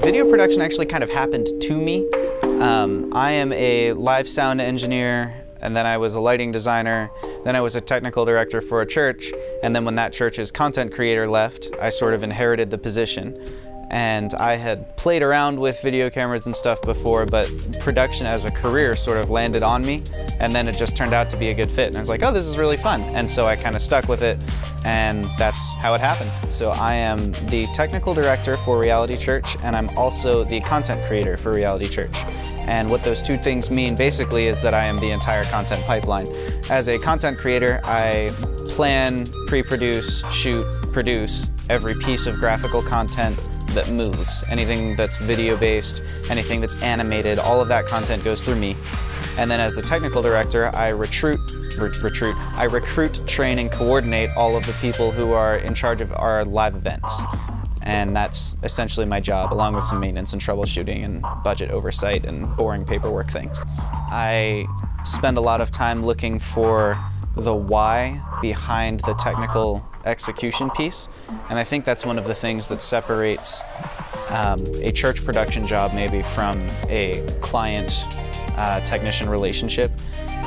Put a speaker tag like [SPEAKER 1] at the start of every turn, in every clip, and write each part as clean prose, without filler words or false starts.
[SPEAKER 1] Video production actually kind of happened to me. I am a live sound engineer, and then I was a lighting designer, then I was a technical director for a church, and then when that church's content creator left, I sort of inherited the position. And I had played around with video cameras and stuff before, but production as a career sort of landed on me, and then it just turned out to be a good fit. And I was like, oh, this is really fun. And so I kind of stuck with it, and that's how it happened. So I am the technical director for Reality Church, and I'm also the content creator for Reality Church. And what those two things mean basically is that I am the entire content pipeline. As a content creator, I plan, pre-produce, shoot, produce every piece of graphical content that moves. Anything that's video-based, anything that's animated, all of that content goes through me. And then as the technical director, I recruit, train, and coordinate all of the people who are in charge of our live events. And that's essentially my job, along with some maintenance and troubleshooting and budget oversight and boring paperwork things. I spend a lot of time looking for the why behind the technical execution piece, and I think that's one of the things that separates a church production job maybe from a client technician relationship,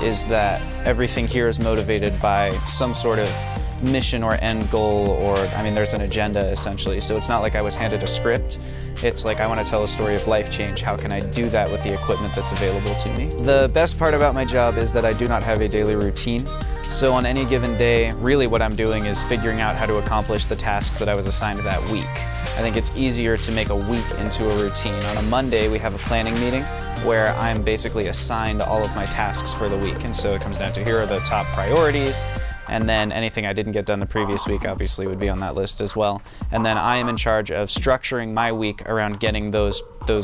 [SPEAKER 1] is that everything here is motivated by some sort of mission or end goal, or there's an agenda essentially. So it's not like I was handed a script. It's like, I want to tell a story of life change. How can I do that with the equipment that's available to me? The best part about my job is that I do not have a daily routine. So on any given day, really what I'm doing is figuring out how to accomplish the tasks that I was assigned that week. I think it's easier to make a week into a routine. On a Monday, we have a planning meeting where I'm basically assigned all of my tasks for the week. And so it comes down to, here are the top priorities, and then anything I didn't get done the previous week obviously would be on that list as well. And then I am in charge of structuring my week around getting those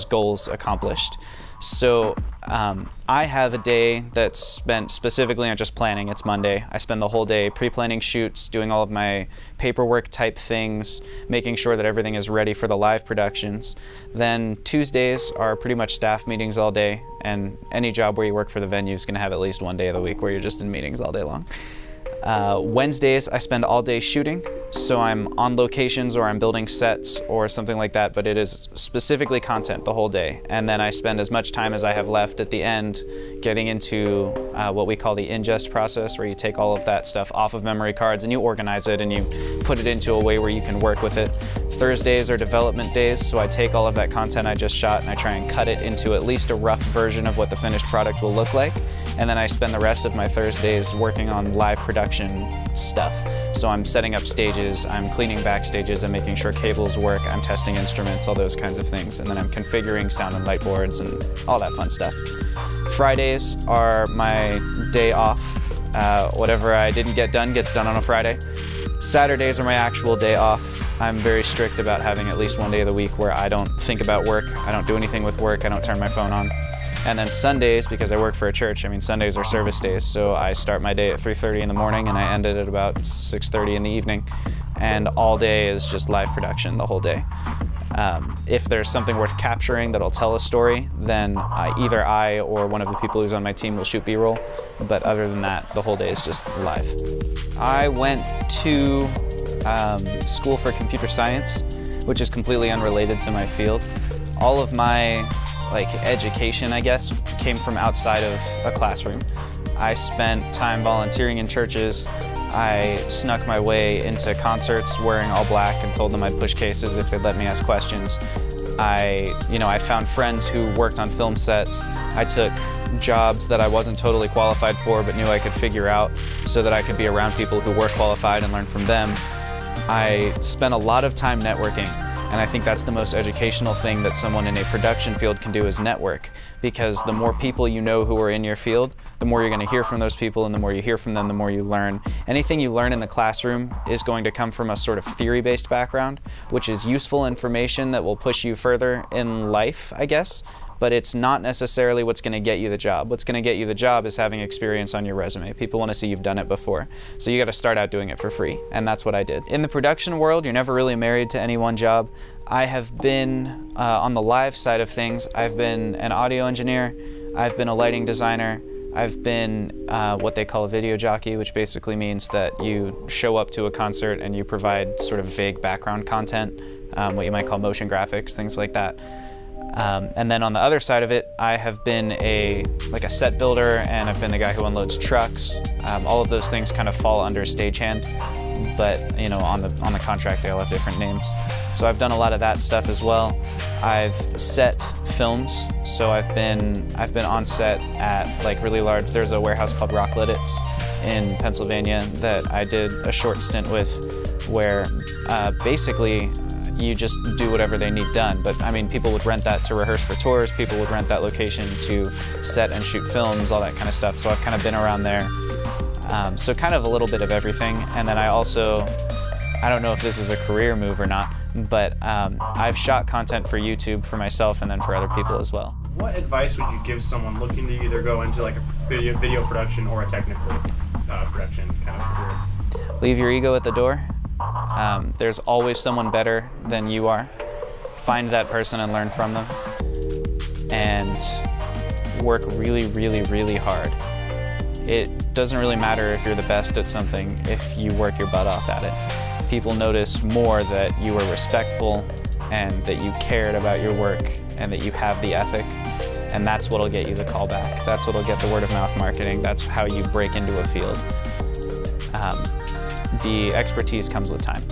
[SPEAKER 1] goals accomplished. So I have a day that's spent specifically on just planning. It's Monday. I spend the whole day pre-planning shoots, doing all of my paperwork type things, making sure that everything is ready for the live productions. Then Tuesdays are pretty much staff meetings all day, and any job where you work for the venue is going to have at least one day of the week where you're just in meetings all day long. Wednesdays, I spend all day shooting, so I'm on locations or I'm building sets or something like that, but it is specifically content the whole day. And then I spend as much time as I have left at the end getting into what we call the ingest process, where you take all of that stuff off of memory cards and you organize it and you put it into a way where you can work with it. Thursdays are development days, so I take all of that content I just shot and I try and cut it into at least a rough version of what the finished product will look like. And then I spend the rest of my Thursdays working on live production stuff. So I'm setting up stages, I'm cleaning backstages, I'm making sure cables work, I'm testing instruments, all those kinds of things. And then I'm configuring sound and light boards and all that fun stuff. Fridays are my day off. Whatever I didn't get done gets done on a Friday. Saturdays are my actual day off. I'm very strict about having at least one day of the week where I don't think about work, I don't do anything with work, I don't turn my phone on. And then Sundays, because I work for a church, Sundays are service days, so I start my day at 3:30 in the morning and I end it at about 6:30 in the evening. And all day is just live production the whole day. If there's something worth capturing that'll tell a story, then either I or one of the people who's on my team will shoot B-roll. But other than that, the whole day is just live. I went to school for computer science, which is completely unrelated to my field. All of my education, I guess, came from outside of a classroom. I spent time volunteering in churches. I snuck my way into concerts wearing all black and told them I'd push cases if they'd let me ask questions. I found friends who worked on film sets. I took jobs that I wasn't totally qualified for but knew I could figure out so that I could be around people who were qualified and learn from them. I spent a lot of time networking. And I think that's the most educational thing that someone in a production field can do, is network. Because the more people you know who are in your field, the more you're going to hear from those people, and the more you hear from them, the more you learn. Anything you learn in the classroom is going to come from a sort of theory-based background, which is useful information that will push you further in life, I guess. But it's not necessarily what's going to get you the job. What's going to get you the job is having experience on your resume. People want to see you've done it before. So you got to start out doing it for free, and that's what I did. In the production world, you're never really married to any one job. I have been on the live side of things. I've been an audio engineer. I've been a lighting designer. I've been what they call a video jockey, which basically means that you show up to a concert and you provide sort of vague background content what you might call motion graphics, things like that. And then on the other side of it, I have been a set builder, and I've been the guy who unloads trucks. All of those things kind of fall under stagehand, but on the contract they all have different names. So I've done a lot of that stuff as well. I've set films, so I've been on set at really large. There's a warehouse called Rockleditz in Pennsylvania that I did a short stint with, where basically you just do whatever they need done. But I mean, people would rent that to rehearse for tours, people would rent that location to set and shoot films, all that kind of stuff. So I've kind of been around there. So kind of a little bit of everything. And then I don't know if this is a career move or not, but I've shot content for YouTube for myself and then for other people as well.
[SPEAKER 2] What advice would you give someone looking to either go into a video production or a technical production kind of career?
[SPEAKER 1] Leave your ego at the door. There's always someone better than you are. Find that person and learn from them. And work really, really, really hard. It doesn't really matter if you're the best at something if you work your butt off at it. People notice more that you were respectful and that you cared about your work and that you have the ethic. And that's what'll get you the call back. That's what'll get the word of mouth marketing. That's how you break into a field. The expertise comes with time.